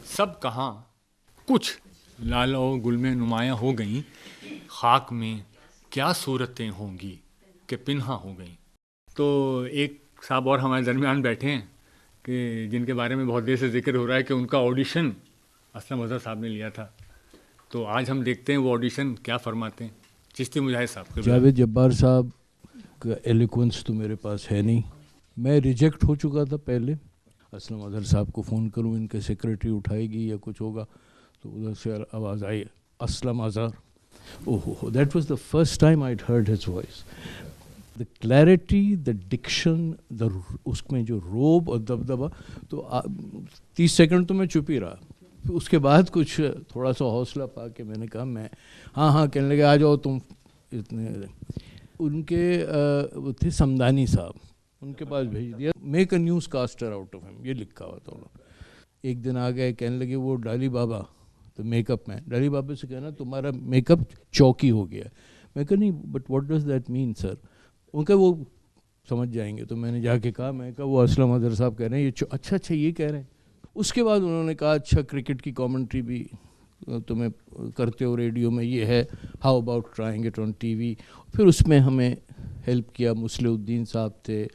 सब कहाँ कुछ लाल और गुल में नुमायाँ हो गईं, खाक में क्या सूरतें होंगी कि पिन्हा हो गईं। तो एक साहब और हमारे दरमियान बैठे हैं कि जिनके बारे में बहुत देर से जिक्र हो रहा है कि उनका ऑडिशन असलम अज़हर साहब ने लिया था। तो आज हम देखते हैं वो ऑडिशन क्या फरमाते हैं। चिश्ती मुजाहिद साहब के जावेद जब्बार साहब का एलिक्वेंस तो मेरे पास है नहीं। मैं रिजेक्ट हो चुका था पहले। असलम अज़हर साहब को फ़ोन करूं, इनके सेक्रेटरी उठाएगी या कुछ होगा, तो उधर से आवाज़ आई, असलम अज़हर। ओहो, that was the first time I heard his voice. The clarity, the diction, उसमें जो रोब और दबदबा, तो 30 सेकंड तो मैं चुप ही रहा। उसके बाद कुछ थोड़ा सा हौसला पा के मैंने कहा, मैं हाँ कहने लगे, आ जाओ तुम। इतने उनके वो थे समदानी साहब, उनके पास भेज दिया, make a newscaster out of him, ये लिखा हुआ था। एक दिन आ गए, कहने लगे वो डाली बाबा, तो मेकअप मैन, डाली बाबा से कहना तुम्हारा मेकअप चौकी हो गया। मैं कहा नहीं, but what does that mean sir. उनका वो समझ जाएंगे। तो मैंने जाके कहा, मैं कहा वो असलम अज़हर साहब कह रहे हैं ये अच्छा ये कह रहे हैं। उसके बाद उन्होंने कहा अच्छा क्रिकेट की कमेंट्री भी तुम्हें करते हो रेडियो में, ये है, how about trying it on TV. फिर उसमें हमें हेल्प किया, मुस्लिउद्दीन साहब थे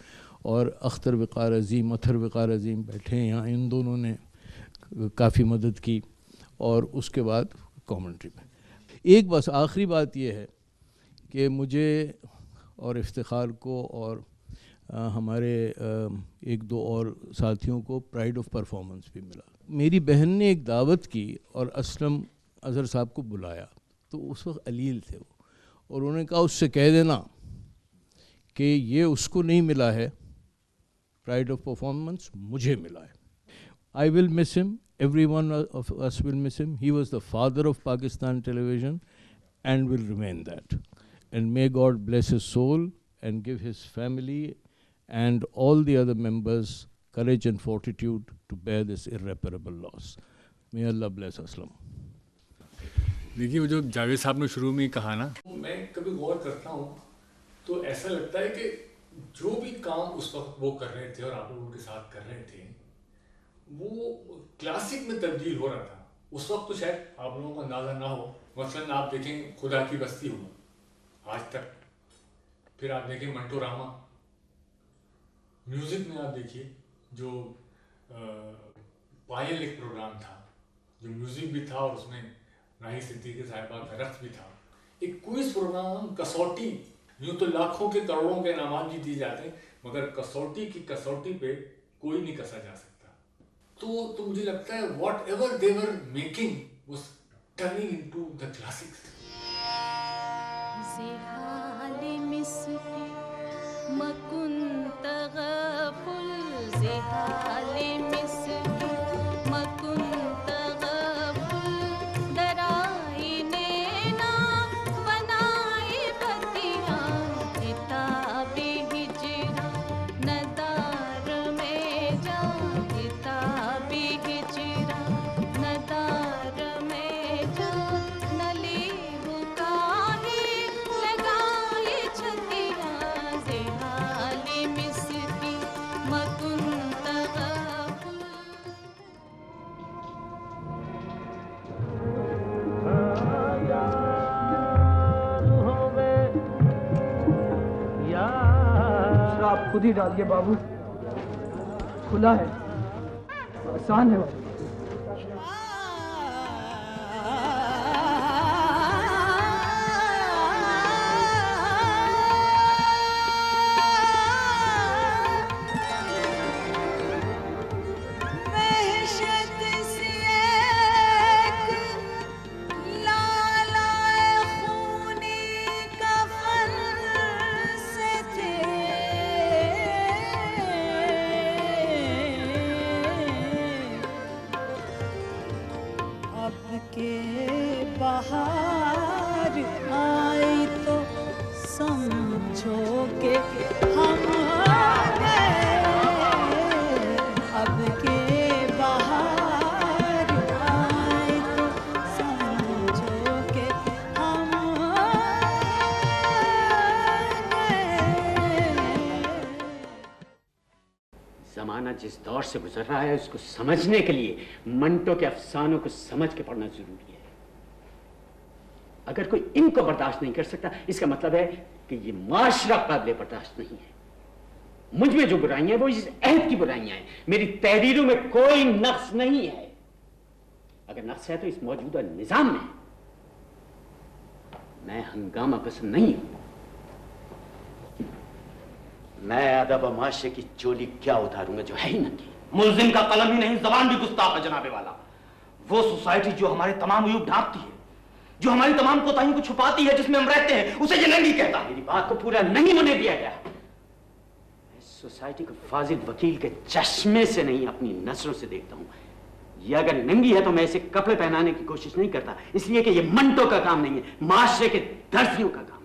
और अख्तर वक़ार अज़ीम, अथर वक़ार अज़ीम बैठे हैं यहाँ, इन दोनों ने काफ़ी मदद की। और उसके बाद कमेंट्री में एक बस आखिरी बात ये है कि मुझे और इफ्तिखार को और हमारे एक दो और साथियों को प्राइड ऑफ परफॉर्मेंस भी मिला। मेरी बहन ने एक दावत की और असलम अज़हर साहब को बुलाया, तो उस वक्त अलील थे वो, और उन्होंने कहा उससे कह देना कि ये उसको नहीं मिला है प्राइड ऑफ परफॉर्मेंस, मुझे मिला है। I will miss him, everyone of us will miss him. He was the father of Pakistan television and will remain that. And may God bless his soul and give his family and all the other members courage and fortitude to bear this irreparable loss. May Allah bless Aslam. देखिए, वो जो जावेद साहब ने शुरू में कहा ना, मैं कभी गौर करता हूँ तो ऐसा लगता है कि जो भी काम उस वक्त वो कर रहे थे और आप लोग उनके साथ कर रहे थे, वो क्लासिक में तब्दील हो रहा था। उस वक्त तो शायद आप लोगों को अंदाज़ा ना हो। मसलन आप देखें खुदा की बस्ती हुआ आज तक, फिर आप देखें मंटो रामा, म्यूज़िक में आप देखिए जो पायल एक प्रोग्राम था, जो म्यूज़िक भी था और उसमें नाही सिद्दीकी साहिबा का रक़्स भी था। एक क्विज़ प्रोग्राम, कसौटी, यूँ तो लाखों के करोड़ों के इनामात भी दिए जाते हैं, मगर कसौटी की कसौटी पे कोई नहीं कसा जा सकता। तो मुझे लगता है what ever they were making was turning into the classics. खुद ही डालिए बाबू, खुला है, आसान है। ज़माना जमाना जिस दौर से गुजर रहा है उसको समझने के लिए मंटो के अफसानों को समझ के पढ़ना जरूरी है। अगर कोई इनको बर्दाश्त नहीं कर सकता, इसका मतलब है कि ये माशरा काबिल बर्दाश्त नहीं है। मुझ में जो बुराइयां हैं वो इस अहद की बुराइयां हैं। मेरी तहरीरों में कोई नक्स नहीं है। अगर नक्स है तो इस मौजूदा निजाम में। मैं हंगामा पसंद नहीं हूं। मैं अदब और माशरे की चोली क्या उतारूंगा जो है ही नंगी। मुल्जिम का कलम ही नहीं, जबान भी गुस्ताख है जनाबे वाला। वो सोसाइटी जो हमारे तमाम अयूब ढांकती है, जो हमारी तमाम कोताहियों को छुपाती है, जिसमें हम रहते हैं, उसे ये नंगी कहता है। मेरी बात को पूरा नहीं होने दिया गया। सोसाइटी को फाजिल वकील के चश्मे से नहीं, अपनी नजरों से देखता हूं। ये अगर नंगी है तो मैं इसे कपड़े पहनाने की कोशिश नहीं करता, इसलिए कि ये मंटो का काम नहीं है, माशरे के दर्जियों का काम।